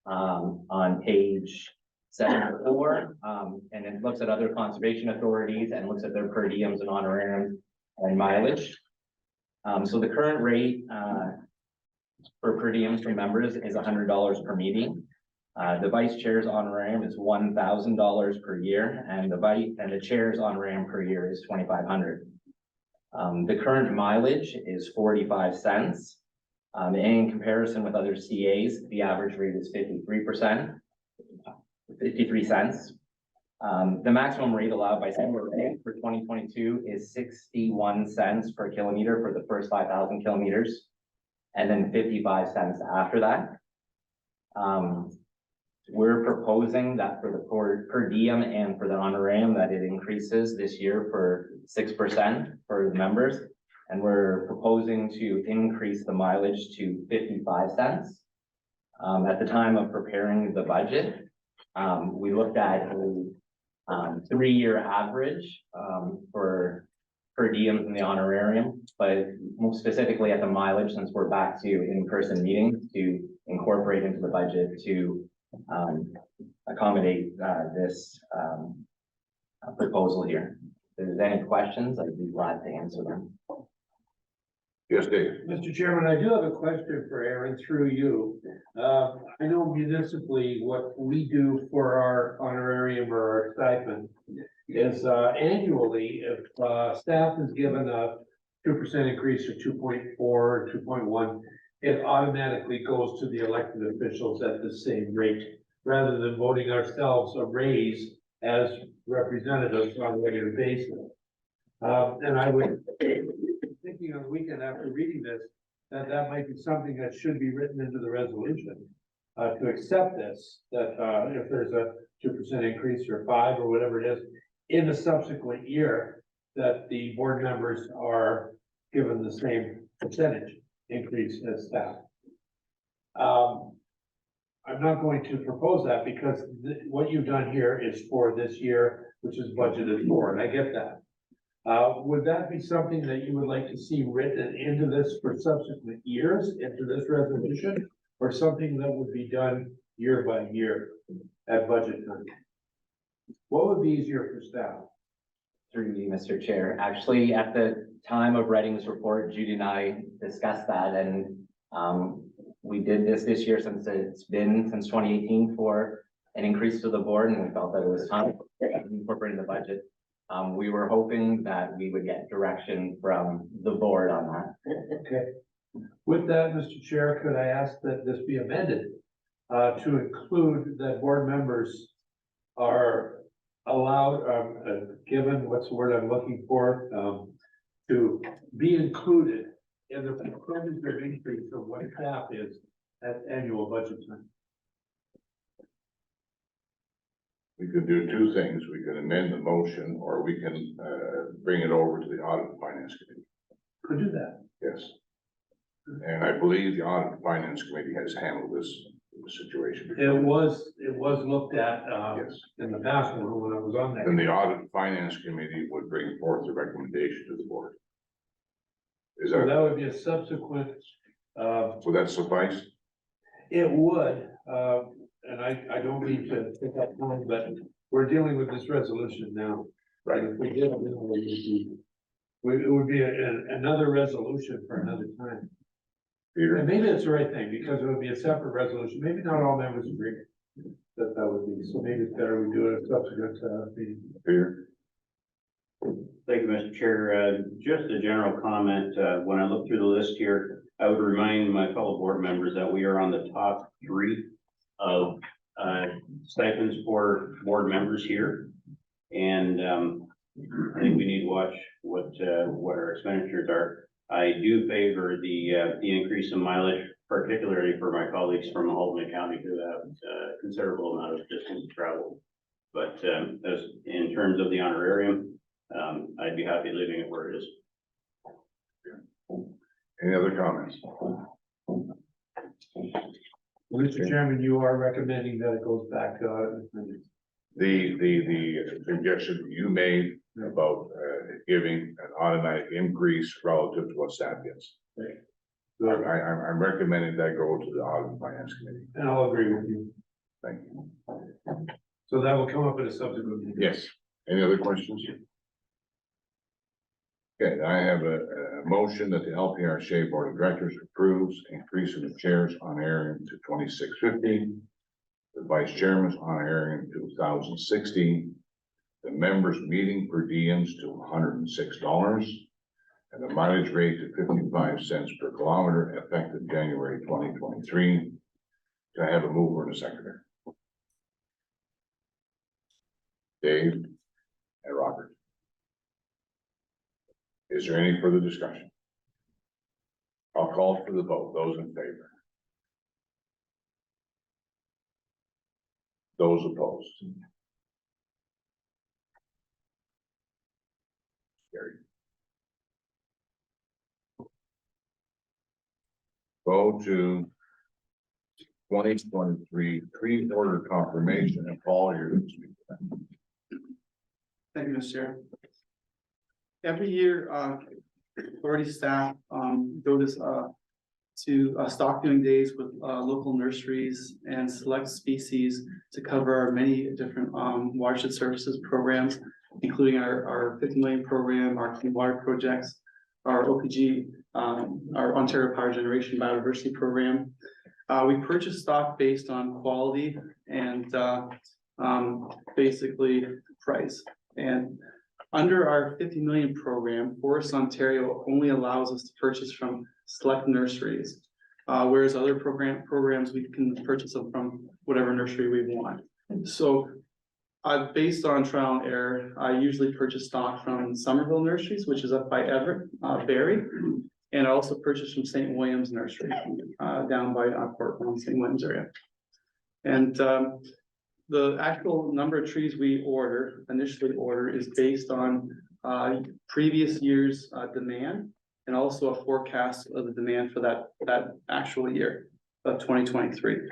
[SPEAKER 11] on page 74, and it looks at other conservation authorities and looks at their per diems and honorariums and mileage. So the current rate for per diems for members is $100 per meeting. The vice chair's honorarium is $1,000 per year, and the chair's honorarium per year is $2,500. The current mileage is 45 cents. And in comparison with other CAs, the average rate is 53 cents. The maximum rate allowed by CMRPA for 2022 is 61 cents per kilometer for the first 5,000 kilometers, and then 55 cents after that. We're proposing that for the per diem and for the honorarium that it increases this year for 6% for the members. And we're proposing to increase the mileage to 55 cents. At the time of preparing the budget, we looked at a 3-year average for per diems in the honorarium, but more specifically at the mileage, since we're back to in-person meetings, to incorporate into the budget to accommodate this proposal here. If there's any questions, I'd be glad to answer them.
[SPEAKER 1] Yes, Dave.
[SPEAKER 5] Mr. Chairman, I do have a question for Aaron through you. I know municipally, what we do for our honorarium or our stipend is, annually, if, staff is given a 2% increase or 2.4, 2.1, it automatically goes to the elected officials at the same rate, rather than voting ourselves a raise as representatives on a regular basis. And I would, thinking on the weekend after reading this, that might be something that should be written into the resolution. To accept this, that, if there's a 2% increase or 5 or whatever it is, in the subsequent year, that the board members are given the same percentage increase as staff. I'm not going to propose that because what you've done here is for this year, which is budgeted for, and I get that. Would that be something that you would like to see written into this for subsequent years, into this resolution? Or something that would be done year by year at budget time? What would be easier for staff?
[SPEAKER 11] Through you, Mr. Chair. Actually, at the time of writing this report, Judy and I discussed that, and we did this year since it's been since 2018 for an increase to the board, and we felt that it was time to incorporate in the budget. We were hoping that we would get direction from the board on that.
[SPEAKER 5] Okay. With that, Mr. Chair, could I ask that this be amended to include that board members are allowed, given, what's the word I'm looking for, to be included in the percentage of increase of what staff is at annual budget time?
[SPEAKER 1] We could do two things. We could amend the motion, or we can, bring it over to the Audit and Finance Committee.
[SPEAKER 5] Could do that.
[SPEAKER 1] Yes. And I believe the Audit and Finance Committee has handled this situation.
[SPEAKER 5] It was looked at,
[SPEAKER 1] Yes.
[SPEAKER 5] in the past when I was on
[SPEAKER 1] Then
[SPEAKER 5] that.
[SPEAKER 1] the Audit and Finance Committee would bring forth the recommendation to the board. Is
[SPEAKER 5] So
[SPEAKER 1] that,
[SPEAKER 5] that would be a subsequent,
[SPEAKER 1] would that suffice?
[SPEAKER 5] it would, and I don't mean to take up time, but we're dealing with this resolution now.
[SPEAKER 1] Right.
[SPEAKER 5] And if we did, it would be another resolution for another time.
[SPEAKER 1] Peter?
[SPEAKER 5] And maybe it's the right thing, because it would be a separate resolution. Maybe not all members agree that would be, so maybe it's better we do it at subsequent, meeting.
[SPEAKER 1] Peter?
[SPEAKER 9] Thank you, Mr. Chair. Just a general comment, when I look through the list here, I would remind my fellow board members that we are on the top 3 of stipends for board members here. And I think we need to watch what our expenditures are. I do favor the increase in mileage, particularly for my colleagues from Halton County who have a considerable amount of distance to travel. But as in terms of the honorarium, I'd be happy leaving it where it is.
[SPEAKER 1] Any other comments?
[SPEAKER 5] Mr. Chairman, you are recommending that it goes back to,
[SPEAKER 1] The suggestion you made about, giving an automatic increase relative to what staff gets. I'm recommending that go to the Audit and Finance Committee.
[SPEAKER 5] and I'll agree with you.
[SPEAKER 1] Thank you.
[SPEAKER 5] So that will come up at a subsequent meeting.
[SPEAKER 1] Yes. Any other questions? Okay, I have a motion that the LPRCA Board of Directors approves increasing the chair's honorarium to $26.50, the vice chairman's honorarium to $1,060, the members' meeting per diems to $106, and the mileage rate to 55 cents per kilometer effective January 2023. Can I have a mover and a seconder? Dave and Robert. Is there any further discussion? I'll call for the vote. Those in favor? Those opposed? Carried. Go to 2023 tree order confirmation, and Paul, you're going to speak to that.
[SPEAKER 12] Thank you, Mr. Chair. Every year, authority staff, go to stock viewing days with local nurseries and select species to cover our many different watershed services programs, including our 50 million program, our clean water projects, our OPG our Ontario Power Generation Biodiversity Program. We purchase stock based on quality and, basically price. And under our 50 million program, Forest Ontario only allows us to purchase from select nurseries. Whereas other programs, we can purchase them from whatever nursery we want. So, based on trial and error, I usually purchase stock from Somerville Nurseries, which is up by Everett, Barrie. And I also purchase from St. Williams Nursery, down by Portland, St. Williams area. And, the actual number of trees we initially order is based on, previous year's, demand. And also a forecast of the demand for that actual year of 2023.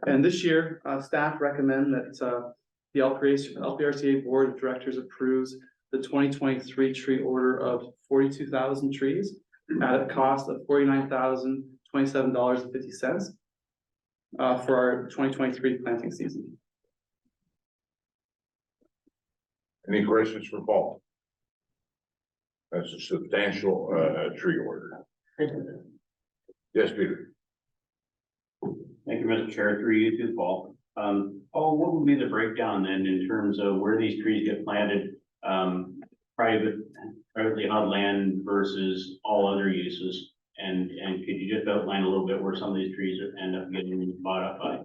[SPEAKER 12] And this year, staff recommend that the LPRCA Board of Directors approves the 2023 tree order of 42,000 trees at a cost of $49,027.50 for our 2023 planting season.
[SPEAKER 1] Any questions for Paul? That's a substantial, tree order. Yes, Peter.
[SPEAKER 9] Thank you, Mr. Chair, through you too, Paul. Paul, what would be the breakdown then in terms of where these trees get planted? Privately held land versus all other uses? And could you just outline a little bit where some of these trees end up getting bought up by?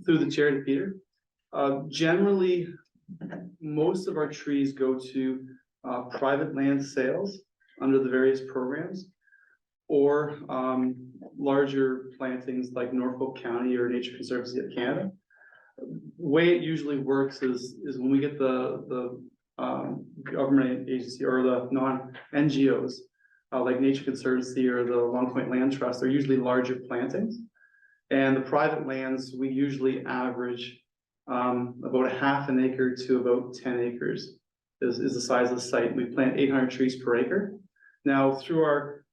[SPEAKER 12] Through the chair to Peter. Generally, most of our trees go to private land sales under the various programs, or larger plantings like Norfolk County or Nature Conservancy of Canada. Way it usually works is when we get the government agency or the non-NGOs, like Nature Conservancy or the Long Point Land Trust, they're usually larger plantings. And the private lands, we usually average about a half an acre to about 10 acres is the size of the site. We plant 800 trees per acre. Now, through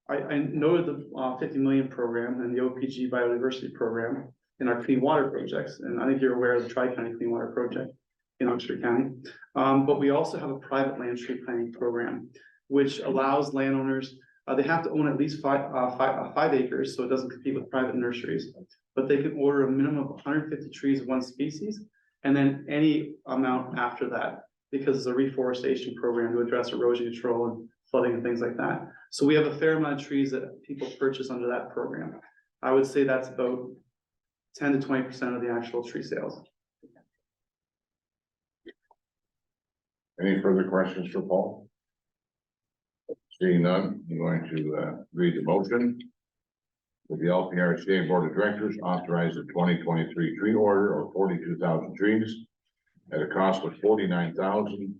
[SPEAKER 12] I noted the 50 million program and the OPG biodiversity program in our clean water projects. And I think you're aware of the Tri-County Clean Water Project in Oxford County. But we also have a private land tree planting program, which allows landowners, they have to own at least 5 acres, so it doesn't compete with private nurseries. But they can order a minimum of 150 trees of one species, and then any amount after that, because it's a reforestation program to address erosion control and flooding and things like that. So we have a fair amount of trees that people purchase under that program. I would say that's about 10 to 20% of the actual tree sales.
[SPEAKER 1] Any further questions for Paul? Seeing none, I'm going to read the motion. With the LPRCA Board of Directors authorize the 2023 tree order of 42,000 trees at a cost of $49,027.50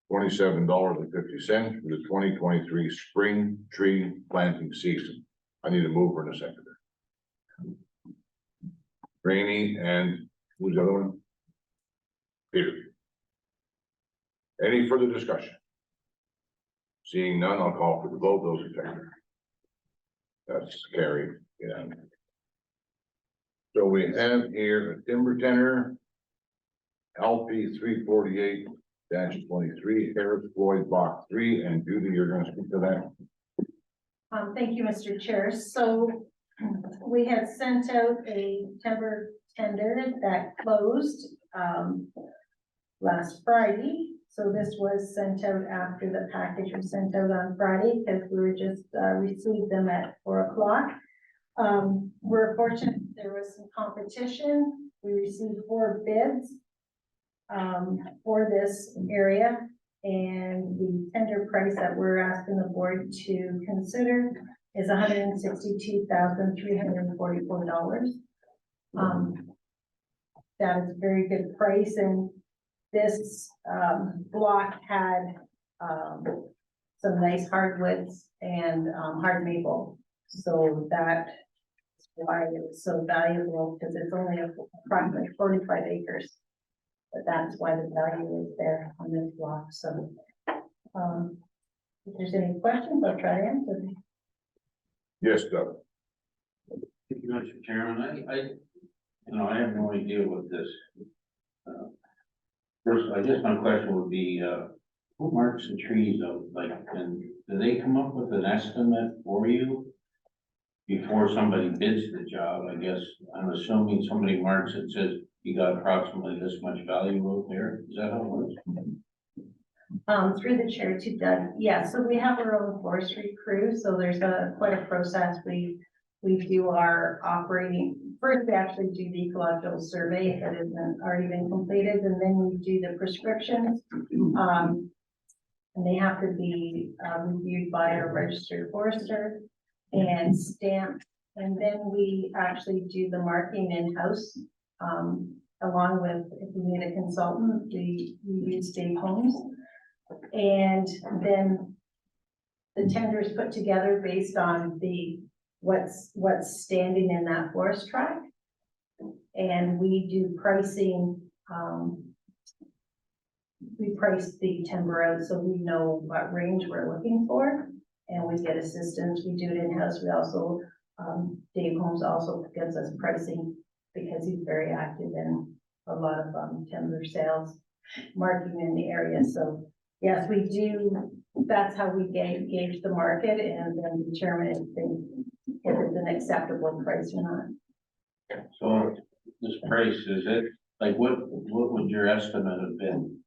[SPEAKER 1] for the 2023 spring tree planting season. I need a mover and a seconder. Rainey and who's the other one? Peter. Any further discussion? Seeing none, I'll call for the vote. Those in favor? That's carried. Yeah. So we have here a timber tenor, LP 348-23, Harris Floyd Block 3, and Judy, you're going to speak to that.
[SPEAKER 7] Thank you, Mr. Chair. So we had sent out a timber tender that closed last Friday. So this was sent out after the package was sent out on Friday, because we were just received them at 4 o'clock. We're fortunate there was some competition. We received 4 bids for this area, and the tender price that we're asking the board to consider is $162,344. That is a very good price, and this block had some nice hardwoods and hard maple. So that's why it was so valuable, because it's only approximately 45 acres. But that's why the value is there on this block. So if there's any questions, I'll try to answer them.
[SPEAKER 1] Yes, Doug.
[SPEAKER 9] Thank you, Mr. Chairman. I have no idea what this. First, I guess my question would be, who marks the trees out, like, and do they come up with an estimate for you? Before somebody bids the job, I guess, I'm assuming somebody marks it, says you got approximately this much value out there, is that how it works?
[SPEAKER 7] Through the chair to Doug, yeah, so we have our own forestry crew, so there's quite a process. We do our operating, first we actually do the ecological survey if it isn't already been completed, and then we do the prescriptions. And they have to be reviewed by a registered forester and stamped. And then we actually do the marking in-house, along with, if we need a consultant, we use Dave Holmes. And then the tender is put together based on what's standing in that forest tract. And we do pricing, we price the timber out so we know what range we're looking for, and we get assistance. We do it in-house. We also, Dave Holmes also gives us pricing because he's very active in a lot of timber sales, marketing in the area. So yes, we do. That's how we gauge the market and then determine if it's an acceptable price or not.
[SPEAKER 9] So this price, is it, like, what would your estimate have been?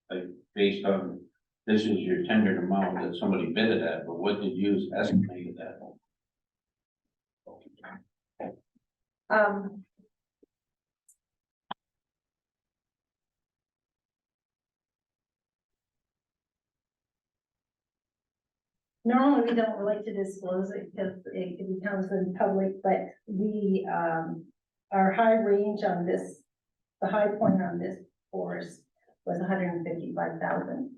[SPEAKER 9] Like, based on, this is your tendered amount that somebody bid it at, but what did you estimate it at?
[SPEAKER 7] Normally, we don't like to disclose it because it becomes in public, but we, our high range on this, the high point on this forest was 155,000.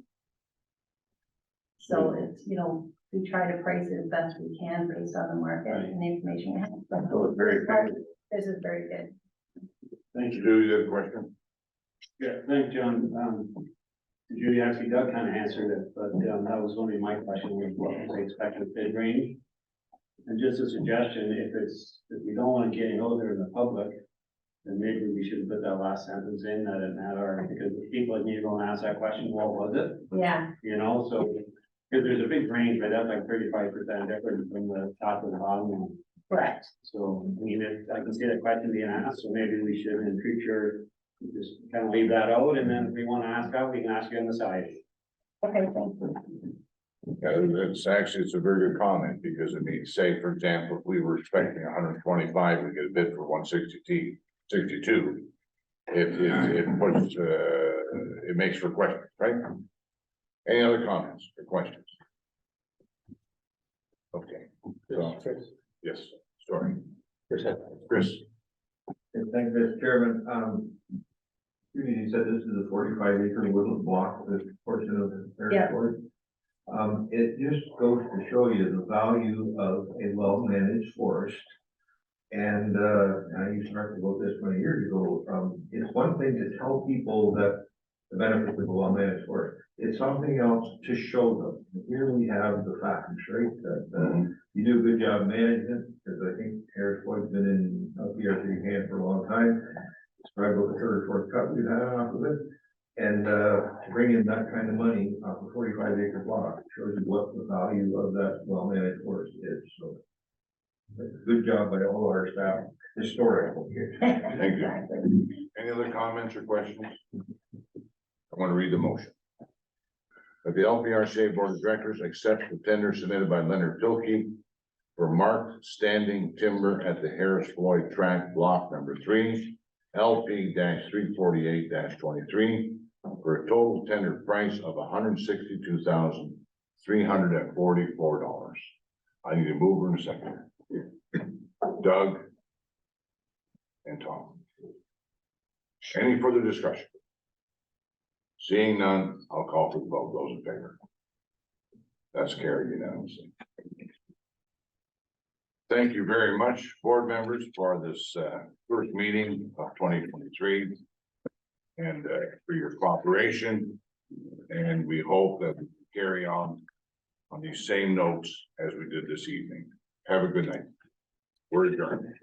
[SPEAKER 7] So it's, you know, we try to price it as best we can based on the market and the information we have.
[SPEAKER 9] So it's very good.
[SPEAKER 7] This is very good.
[SPEAKER 9] Thank you.
[SPEAKER 1] Stu, you have a question?
[SPEAKER 9] Yeah, thanks, John. Judy, actually, Doug kind of answered it, but that was only my question, was what was the expected bid range? And just a suggestion, if we don't want to get out there in the public, then maybe we should put that last sentence in, that it matter, because the people that need to go and ask that question, what was it?
[SPEAKER 7] Yeah.
[SPEAKER 9] You know, so, because there's a big range, but that's like 35% difference from the top to the bottom.
[SPEAKER 7] Correct.
[SPEAKER 9] So, I mean, I can see that question being asked, so maybe we should in future just kind of leave that out, and then if we want to ask out, we can ask you on the side.
[SPEAKER 7] Okay, thank you.
[SPEAKER 1] It's a very good comment, because I mean, say, for example, if we were expecting 125, we get a bid for 162. It puts, it makes for questions, right? Any other comments or questions? Okay, so, yes, sorry. Chris.
[SPEAKER 13] Thank you, Mr. Chairman. You said this is a 45-acre woodland block, this portion of the territory. It just goes to show you the value of a well-managed forest. And I used to talk about this many years ago. It's one thing to tell people that the benefits of a well-managed forest. It's something else to show them. Here we have the facts, right? That you do a good job management, because I think Harris Floyd's been in LPRCA hand for a long time. It's probably about the third or fourth cut we've had off of it. And to bring in that kind of money off a 45-acre block shows you what the value of that well-managed forest is. So good job by all our staff, historical here.
[SPEAKER 1] Thank you. Any other comments or questions? I want to read the motion. That the LPRCA Board of Directors accepts the tender submitted by Leonard Pilkey for marked standing timber at the Harris Floyd Tract Block number 3, LP-348-23, for a total tender price of $162,344. I need a mover and a second. Doug and Tom. Any further discussion? Seeing none, I'll call for the vote. Those in favor? That's carried unanimously. Thank you very much, board members, for this first meeting of 2023 and for your cooperation. And we hope that we can carry on these same notes as we did this evening. Have a good night. We're adjourned.